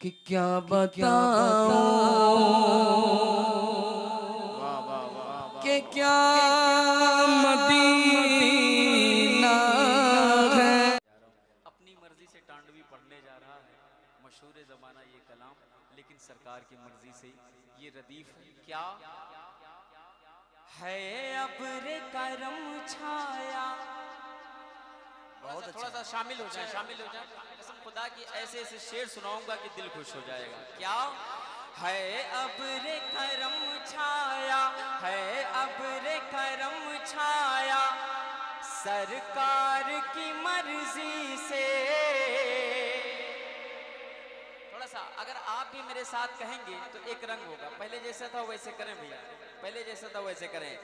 कि क्या बताऊं कि क्या मदीना है। अपनी मर्जी से टांडवी पढ़ने जा रहा है, मशहूर जमाना ये कलाम, लेकिन सरकार की मर्जी से ये रदीफ क्या है। अब्र करम छाया, थोड़ा सा शामिल हो जाए, कसम खुदा की ऐसे ऐसे शेर सुनाऊंगा कि दिल खुश हो जाएगा। क्या है अब्र करम छाया, है अब्र करम छाया, सरकार की मर्जी से। थोड़ा सा अगर आप भी मेरे साथ कहेंगे तो एक रंग होगा। पहले जैसा था वैसे करें भैया, पहले जैसा था वैसे करें।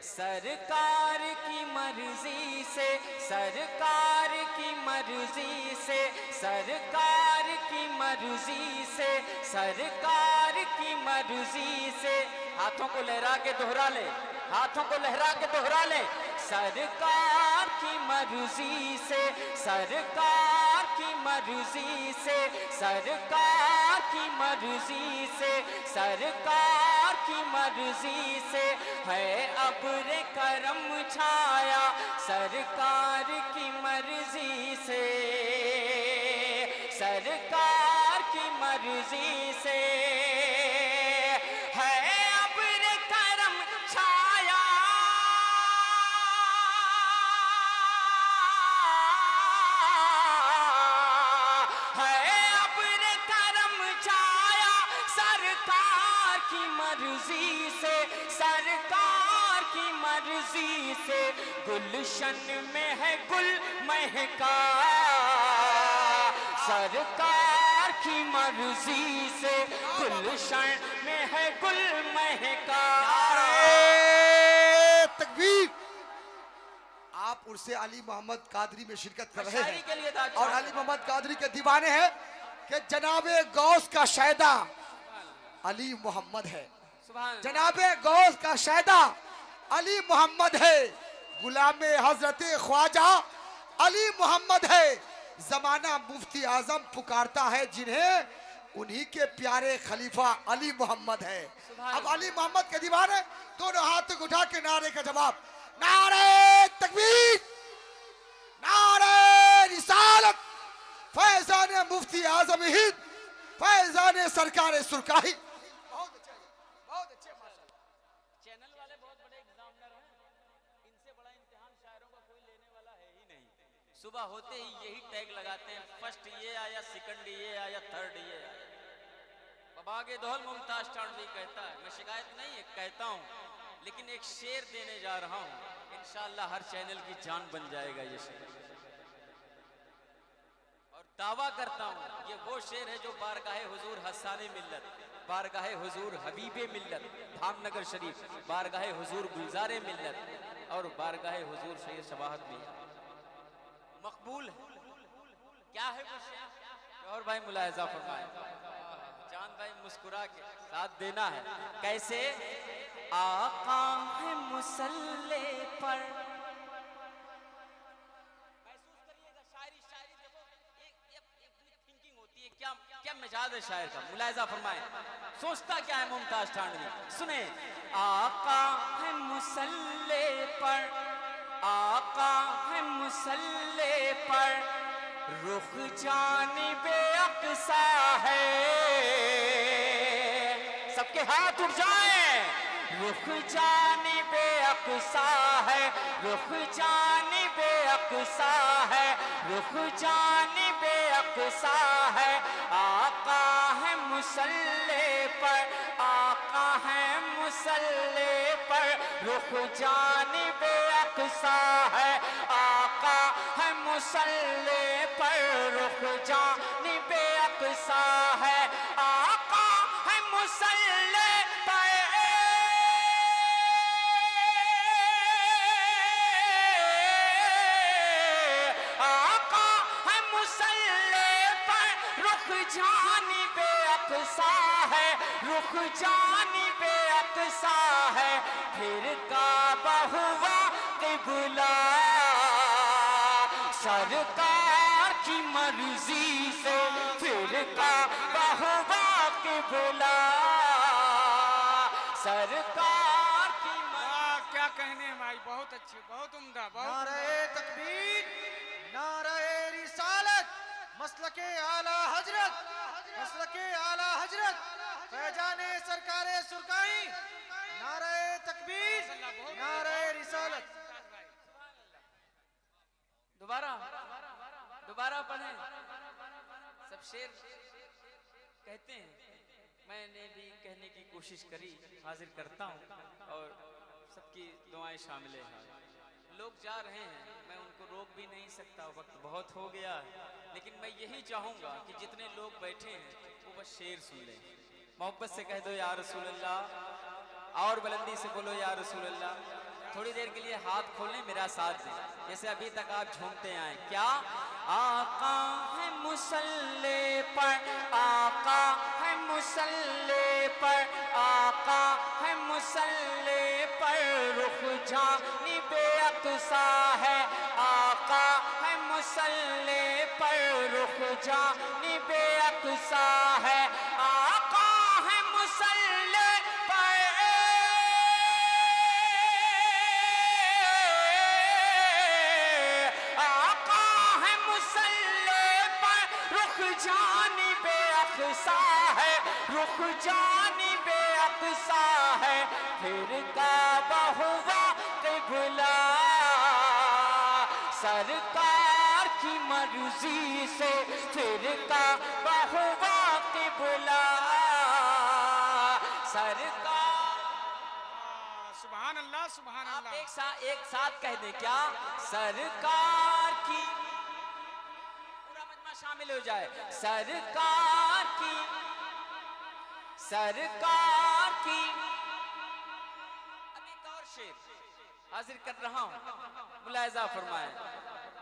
सरकार की मर्जी से, सरकार की मर्जी से, सरकार की मर्जी से, सरकार की मर्जी से। हाथों को लहरा के दोहरा ले, हाथों को लहरा के दोहरा ले। सरकार की मर्जी से, सरकार की मर्जी से, सरकार की मर्जी से, सरकार की मर्जी से है अब्र करम छाया, सरकार की मर्जी से, सरकार की मर्जी से है अब्र करम छाया। सरकार की मर्जी से, सरकार की मर्जी से गुलशन में है गुल महका, सरकार की मर्जी से गुलशन में है गुल महका। तकबीर। आप उर्से अली मोहम्मद कादरी में शिरकत कर रहे हैं और अली मोहम्मद कादरी के दीवाने हैं कि जनाबे गौस का शायदा अली मोहम्मद है, जनाबे गौस का शायदा अली मोहम्मद है, गुलामे हजरत ख्वाजा अली मोहम्मद है। जमाना मुफ्ती आजम पुकारता है जिन्हें, उन्हीं के प्यारे खलीफा अली मोहम्मद है। अब अली मोहम्मद के दीवाने दोनों हाथ उठा के नारे का जवाब, नारे तकबीर, नारे रिसालत, फैजान मुफ्ती आजम हिंद, फैजान सरकार सुरकाही। बहुत अच्छे चैनल वाले बहुत बड़े एग्जामिनर हैं, इनसे बड़ा इम्तिहान शायरों का कोई लेने वाला है ही नहीं। सुबह होते ही यही टैग लगाते हैं, फर्स्ट ये आया, सेकंड ये आया, थर्ड ये आया। बाबागे दोहल मुमताज टांडवी कहता है, मैं शिकायत नहीं है कहता हूँ, लेकिन एक शेर देने जा रहा हूँ, इंशाअल्लाह हर चैनल की जान बन जाएगा ये शेर। और दावा करता हूँ ये वो शेर है जो बारगाहे हुजूर हसाने मिल्लत, बारगाहे हुजूर हबीबे मिल्लत धामनगर शरीफ, बारगाहे हुजूर गुलजारे मिल्लत और बारगाहे हुजूर शेर शबाहत में मकबूल है। क्या है वो शेर? और भाई मुलाहिजा फरमाए, चांद भाई मुस्कुरा के साथ देना है। कैसे? आका है मुसल्ले पर, महसूस करिएगा शायरी, शायरी देखो एक थिंकिंग होती है। क्या क्या मिजाज है शायर का, मुलाहिजा फरमाए, सोचता क्या है मुमताज टांडवी। सुने, आका है मुसल्ले पर, आका है मुसल्ले पर, रुख जानिबे अक़सा है। सबके हाथ उठ जाए। रुख जानिबे अक़सा है, रुख जानिबे अक़सा है, रुख जानिबे अक़सा है। आका है मुसल्ले पर, आका है मुसल्ले पर, रुख जानिबे अक़सा है। आका है मुसल्ले पर, रुख जानिबे अक़सा है। आका है मुसल्ले पर, आका है मुसल्ले पर, रुख जानिबे अक़सा है, रुख जानिबे अक़सा है। फिर काबा हुआ क़िबला, सरकार की मर्जी से, फिर का बहुबा के बुला सरकार की क्या कहने हैं भाई, बहुत अच्छे, बहुत उम्दा, बहुत नारे तकबीर, नारे रिसालत, मसलके आला हजरत, मसलके आला हजरत, फैजाने सरकारे सुरकाई, नारे तकबीर, नारे रिसालत। दोबारा पढ़ें। सब शेर कहते हैं, मैंने भी कहने की कोशिश करी, हाजिर करता हूँ और सबकी दुआएं शामिल हैं। लोग जा रहे हैं, मैं उनको रोक भी नहीं सकता, वक्त बहुत हो गया है, लेकिन मैं यही चाहूँगा कि जितने लोग बैठे हैं वो बस शेर सुन लें। मोहब्बत से कह दो या रसूल अल्लाह, और बुलंदी से बोलो या रसूल अल्लाह। थोड़ी देर के लिए हाथ खोलें, मेरा साथ दें, जैसे अभी तक आप झूमते आए। क्या आका है मुसल्ले पर, आका है मुसल्ले पर, आका है मुसल्ले पर, रुख जानिबे अक़सा है, आका है मुसल्ले पर, रुख जानिबे अक़सा है, आका है मुसल्ले पर, आका है मुसल्ले पर, रुख जानिबे अक़सा है, रुख जानिबे अक़सा है, फिर काबा हुआ क़िबला सरकार की मर्जी से, फिर काबा हुआ क़िबला सरकार। सुभान अल्लाह, सुभान आप अल्लाह। एक साथ कह दें। क्या सरकार की, पूरा मजमा शामिल हो जाए। सरकार की, सरकार की। अब एक और शेर हाजिर कर रहा हूं, मुलाहिजा फरमाए।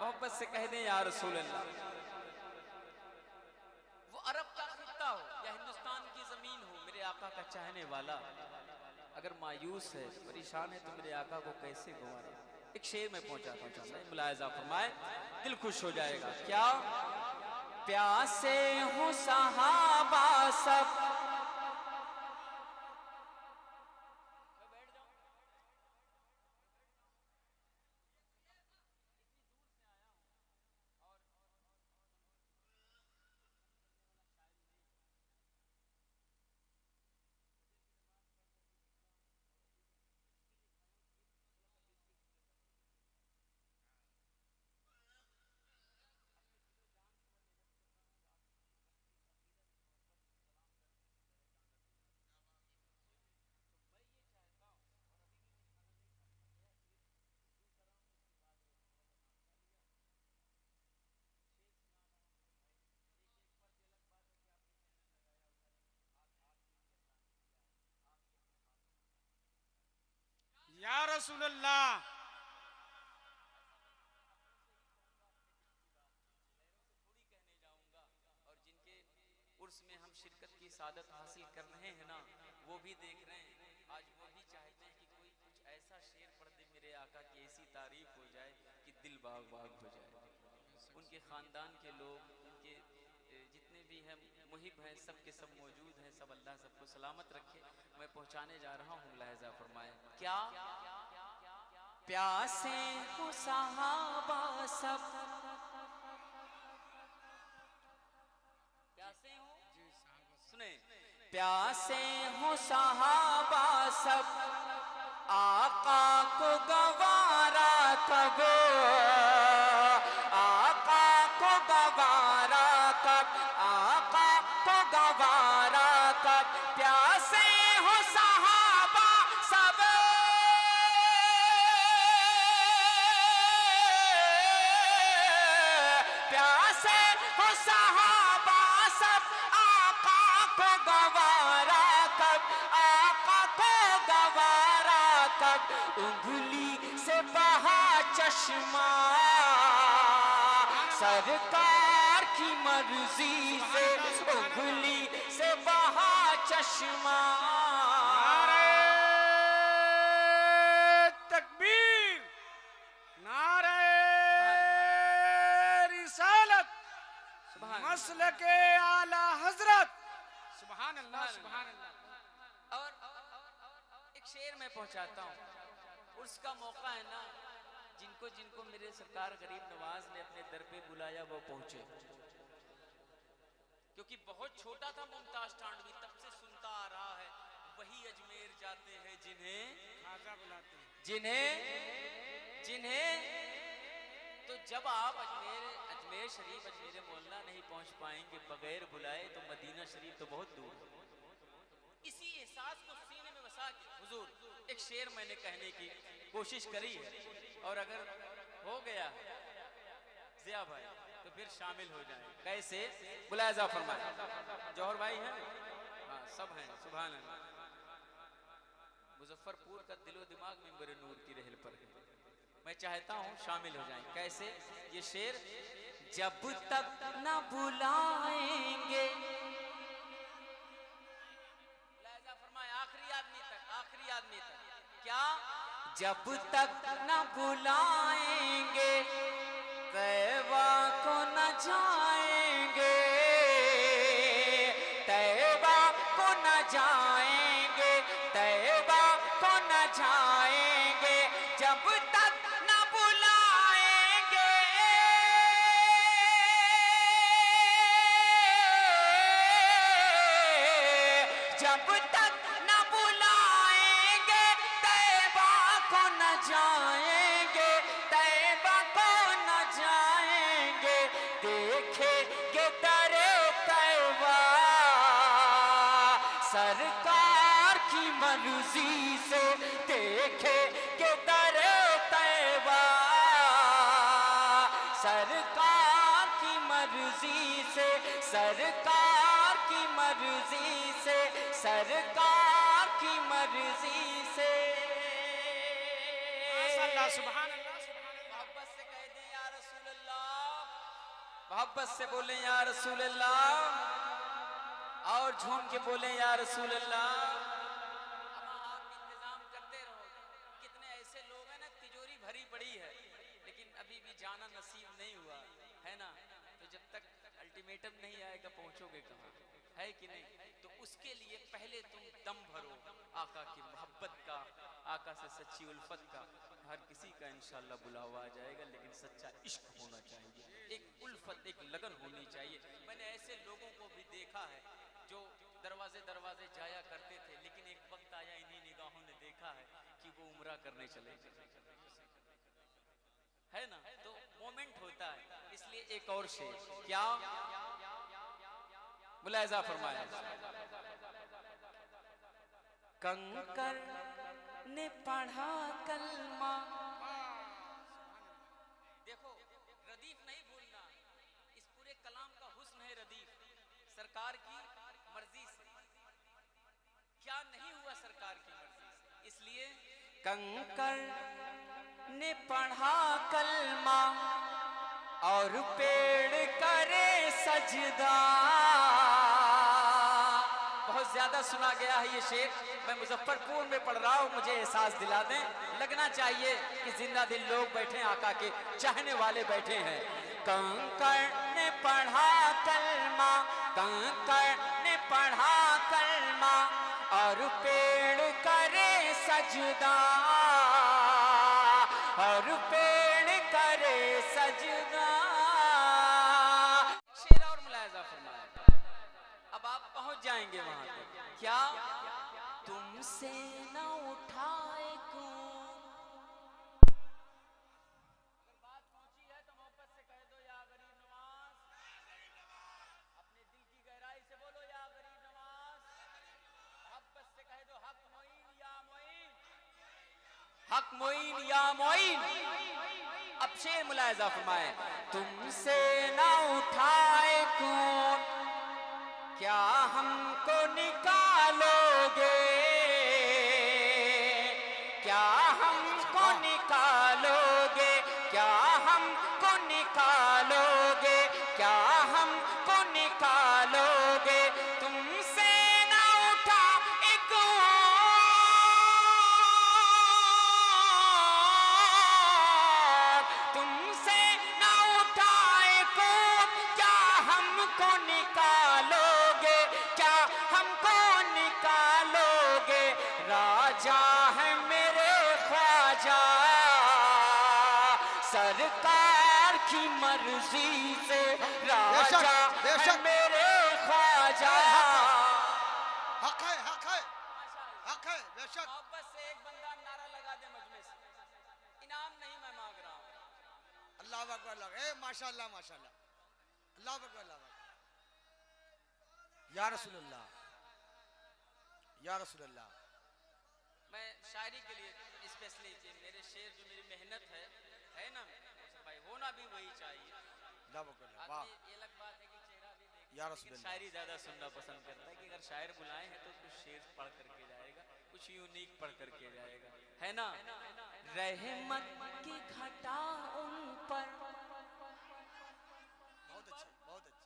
मोहब्बत से कह दें या रसूल अल्लाह। वो अरब का खित्ता हो या हिंदुस्तान की जमीन हो, मेरे आका का चाहने वाला अगर मायूस है, परेशान है, तो मेरे आका को कैसे गंवारे। एक शेर में पहुंचाता हूं, मुलाहिजा फरमाए, दिल खुश हो जाएगा। क्या प्यासे हूँ सहाबा सब, या रसूल अल्लाह। और जिनके उर्स में हम शिरकत की सादत हासिल कर रहे हैं ना, वो भी देख रहे हैं। आज वो भी चाहते हैं कि कोई कुछ ऐसा शेर पढ़ दे मेरे आका की, ऐसी तारीफ हो जाए कि दिल बाग बाग हो जाए। उनके खानदान के लोग, उनके जितने भी हैं मुहिब हैं, सब के सब मौजूद हैं। सब अल्लाह सबको सलामत रखे। मैं पहुंचाने जा रहा हूँ, मुलाहिजा फरमाए। क्या प्यासे हो सहाबा सब, प्यासे हो, सुने, प्यासे हो सहाबा सब, आका को गवारा कब, आका को गवारा कब, आका को गवारा कब, प्यासे हो सहाबा सब, प्यासे हो सहाबा सब, आका को गवारा कब, आका को गवारा कब, उंगली से बहा चश्मा सरकार की मर्जी से, उंगली से बहा चश्मा। नारे तकबीर, नारे रिसालत, मसलके आला हजरत, सुभान अल्लाह सुभान अल्लाह। और एक शेर में पहुंचाता हूँ, उसका मौका है ना, जिनको जिनको मेरे सरकार गरीब नवाज ने अपने दर पे बुलाया वो पहुंचे, क्योंकि बहुत छोटा था मुमताज टांडवी, तब से सुनता आ रहा है वही अजमेर जाते हैं जिन्हें खाजा बुलाते हैं, जिन्हें जिन्हें तो जब आप अजमेर शरीफ अजमेर मोहल्ला नहीं पहुंच पाएंगे बगैर बुलाए तो मदीना शरीफ तो बहुत दूर है। इसी एहसास को सीने में बसा के हुजूर एक शेर मैंने कहने की कोशिश करी है, और अगर हो गया जिया भाई तो फिर शामिल हो जाए। कैसे बुलाया फरमाया, जौहर भाई हैं, हाँ सब हैं, सुभान अल्लाह। मुजफ्फरपुर का दिलो दिमाग में मेरे नूर की रहल पर है, मैं चाहता हूँ शामिल हो जाएं। कैसे ये शेर, जब तक न बुलाएंगे, फरमाया आखिरी आदमी तक क्या, जब तक न बुलाएंगे तैबा को न जाएंगे, तैबा को न जाएंगे, तैबा को न जाएंगे, जब तक न बुलाएंगे, जब तक न बुलाएंगे तैबा को न जाएंगे, तैबा को न जाएंगे, देखेंगे दरे तैबा सरकार की मर्जी से, देखेंगे दरे तैबा सरकार की मर्जी से, सरकार की मर्जी से, सरकार की मर्जी से। माशाअल्लाह सुभान अल्लाह सुभान अल्लाह। मोहब्बत से कह दें या रसूल अल्लाह, मोहब्बत से बोले या रसूल अल्लाह, और झूम के बोले या रसूल अल्लाह। अब आप इंतजाम करते रहो, कितने ऐसे लोग हैं ना, तिजोरी भरी पड़ी है लेकिन अभी भी जाना नसीब नहीं हुआ है ना, तो जब तक अल्टीमेटम नहीं आएगा पहुंचोगे कहाँ, है कि नहीं? तो उसके लिए पहले तुम दम भरो आका की मोहब्बत का, आका से सच्ची उल्फत का। हर किसी का इंशाल्लाह बुलावा आ जाएगा, लेकिन सच्चा इश्क होना चाहिए, एक उल्फत, एक लगन होनी चाहिए। मैंने ऐसे लोगों को भी देखा है जो दरवाजे दरवाजे जाया करते थे, लेकिन एक वक्त आया इन्हीं निगाहों ने देखा है कि वो उम्रा करने चले गए, है ना, तो मोमेंट होता है। इसलिए एक और शेर, क्या मुलाहिजा फरमाया, कंकर ने पढ़ा कलमा, देखो रदीफ नहीं भूलना, इस पूरे कलाम का हुस्न है रदीफ, सरकार की मर्जी से, क्या नहीं हुआ सरकार की मर्जी से, इसलिए कंकर ने पढ़ा कलमा और पेड़ करे सजदा। बहुत ज्यादा सुना गया है ये शेर, मैं मुजफ्फरपुर में पढ़ रहा हूँ, मुझे एहसास दिला दें, लगना चाहिए कि जिंदा दिल लोग बैठे, आका के चाहने वाले बैठे हैं। कंकर ने पढ़ा कलमा, कंकर ने पढ़ा कलमा और पेड़ करे सजदा, और पेड़ करे सजदा। शेर और मुलाहिजा फरमाया, अब आप पहुंच जाएंगे वहां तक। क्या तुमसे न उठाए कौन, अगर बात पहुंची है तो मोहब्बत से कह दो या गरीब नवाज, अपने दिल की गहराई से बोलो या गरीब नवाज, मोहब्बत से कह दो हक मोइन या मोइन, हक मोइन या मोइन। अब शेर मुलाहिजा फरमाए, तुमसे न उठाए कौन, क्या हमको निकालोगे, क्या हमको निकालोगे, क्या हमको निकालोगे, क्या हमको निकालोगे, तुमसे न उठा एक तुमसे न उठाए को, क्या हमको निकालोगे, क्या सरकार की मर्जी से राजा बेशक। है मेरे ख्वाजा। हक है, हक है, हक है, बेशक। मोहब्बत से एक बंदा नारा लगा दे मजमे से, इनाम नहीं मैं मांग रहा हूँ। अल्लाह अकबर, अल्लाह, ए माशाअल्लाह, माशाअल्लाह, अल्लाह अकबर, अल्लाह अकबर। या रसूल अल्लाह, या रसूल अल्लाह। मैं शायरी के लिए स्पेशली मेरे शेर जो मेरी मेहनत है ना भाई, होना भी वही चाहिए। अल्लाह अकबर, वाह, आदमी ये अलग बात है कि चेहरा भी देख, या रसूल लेकिन अल्लाह। शायरी ज्यादा सुनना पसंद करता है कि अगर शायर बुलाए हैं तो कुछ शेर पढ़ करके जाएगा, कुछ यूनिक पढ़ करके जाएगा, है ना। रहमत की घटा उन पर, बहुत अच्छे, बहुत अच्छे।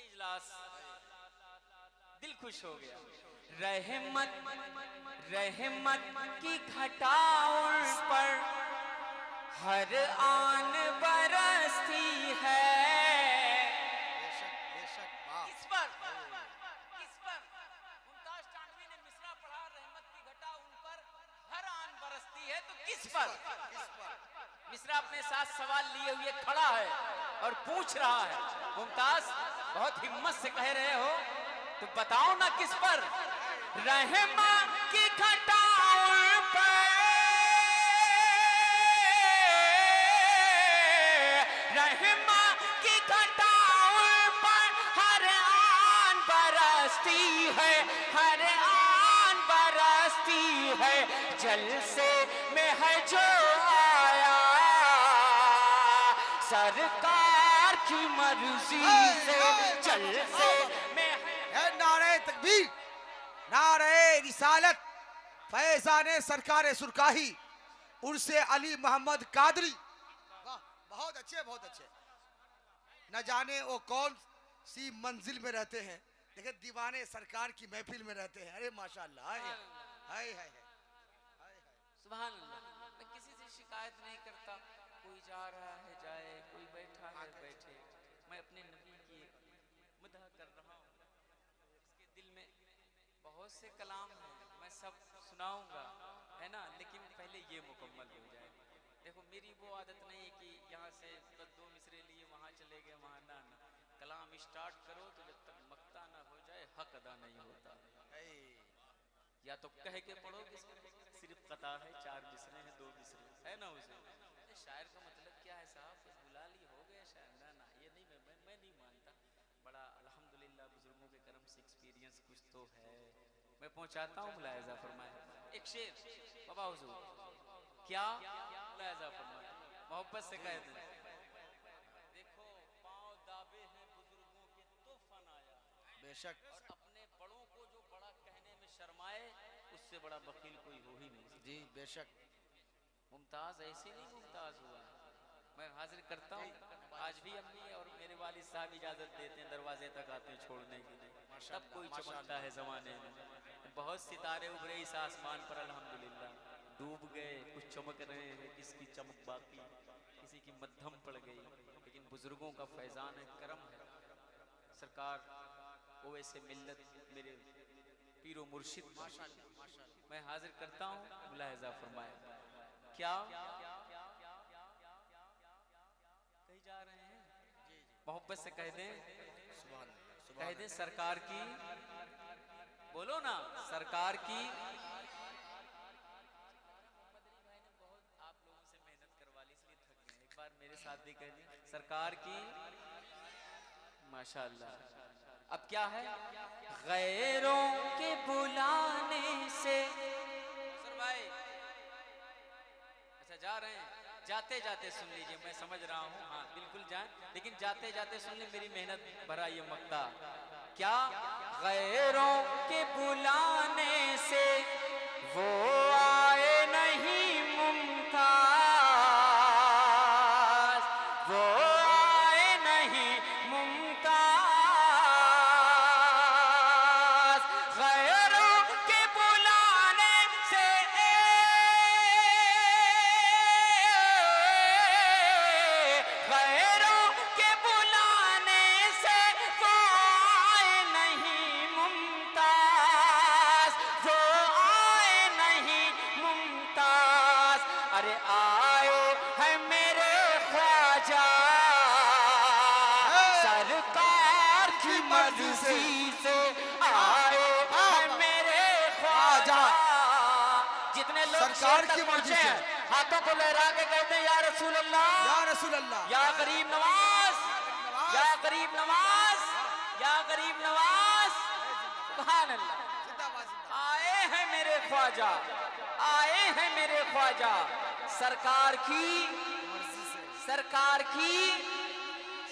इजलास दिल खुश हो गया। रहमत रहमत की घटा उन पर हर आन बरसती है। बेशक, बेशक, वाह। किस पर 49 ने मिसरा पढ़ा, रहमत की घटा उन पर हर आन बरसती है, तो किस पर? मिसरा अपने साथ सवाल लिए हुए खड़ा है और पूछ रहा है। मुमताज बहुत हिम्मत से कह रहे हो तो बताओ ना किस पर? रहमत की घटा उन पर, रहमत की घटा उन पर हर आन बरसती है, हर आन बरसती है। जलसे में है जो आया सरकार की मर्जी से, जलसे में है नारे तकबीर, नारे रिसालत, फैजाने सरकार सुरकाही, उर्से अली मोहम्मद कादरी। वाह, बहुत अच्छे, बहुत अच्छे। न जाने वो कौन सी मंजिल में रहते हैं, लेकिन दीवाने सरकार की महफिल में रहते हैं। अरे माशाअल्लाह, हाय हाय हाय। सुभान अल्लाह। मैं किसी से शिकायत नहीं करता, कोई जा रहा है जाए, कोई बैठा है बैठे। मैं अपने नबी की मदह कर रहा हूँ। इसके दिल में बहुत से कलाम हैं, मैं सब सुनाऊंगा, है ना, लेकिन पहले ये मुकम्मल हो जाए। देखो मेरी वो आदत नहीं है कि यहाँ से बस 2 मिसरे लिए वहाँ चले गए, वहाँ ना। कलाम स्टार्ट करो तो जब तक मक्ता ना हो जाए हक अदा नहीं होता। या तो कह के पढ़ो कि सिर्फ कता है, 4 मिसरे हैं, 2 मिसरे है ना। उसे शायर का मतलब क्या है साहब, कुछ बुला ली हो गया शायर? ना ना, ये नहीं, मैं नहीं मानता। बड़ा अल्हम्दुलिल्लाह बुजुर्गों के करम से एक्सपीरियंस कुछ तो है, मैं पहुंचाता हूँ। मुलायजा फरमाए एक शेर बाबा हुजूर, क्या मुलायजा फरमाए, मोहब्बत से कह दें। देखो पांव दाबे हैं बुजुर्गों के तो फन आया, बेशक। और अपने बड़ों को जो बड़ा कहने में शर्माए उससे बड़ा बकील कोई हो ही नहीं। जी बेशक। मुमताज ऐसे नहीं मुमताज हुआ। मैं हाजिर करता हूँ, आज भी अम्मी और मेरे वालिद साहब इजाजत देते हैं, दरवाजे तक आते हैं छोड़ने के लिए। तब कोई चमकता है जमाने में। बहुत सितारे उभरे इस आसमान पर अल्हम्दुलिल्लाह, डूब गए कुछ चमक रहे हैं, किसकी चमक बाकी, किसी की मध्यम पड़ गई, लेकिन बुजुर्गों का फैजान है, करम है। सरकार वो ऐसे मिल्लत मेरे पीरो मुर्शिद, मैं हाजिर करता हूँ। मुलाहिजा फरमाए क्या कहीं जा रहे हैं? मोहब्बत से कह दें, कह दें सरकार की, बोलो ना सरकार की। आप लोगों से मेहनत करवा ली इसलिए थक गए, एक बार मेरे साथ भी कह दें सरकार की। माशाअल्लाह। अब क्या है? गैरों के बुलाने से, भाई अच्छा जा रहे हैं, जाते जाते सुन लीजिए, मैं समझ रहा हूँ, हाँ बिल्कुल जाएं, लेकिन जाते जाते सुन ले मेरी मेहनत भरा ये मक्ता। क्या? गैरों के बुलाने से वो आए नहीं मुमताज, वो आए नहीं मुमताज। गैरों के बुलाने से, गैरों के बुलाने से वो आए नहीं मुमताज, सरकार की मर्जी से। हाथों को लहरा के कहते हैं या रसूल अल्लाह, या रसूल अल्लाह, या गरीब नवाज, या गरीब नवाज, या गरीब नवाज। सुभान अल्लाह। आए हैं मेरे ख्वाजा, आए हैं मेरे ख्वाजा, सरकार की, सरकार की,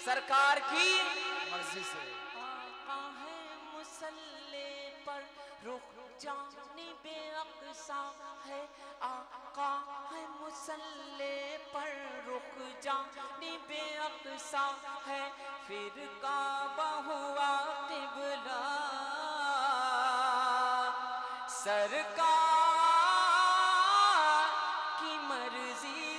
सरकार की मर्जी से। आका है मुसल्ले पर रुख जानिबे अक़सा है, आका है मुसल्ले पर रुख जानिबे अक़सा है, फिर काबा हुआ क़िबला, सरकार की मर्जी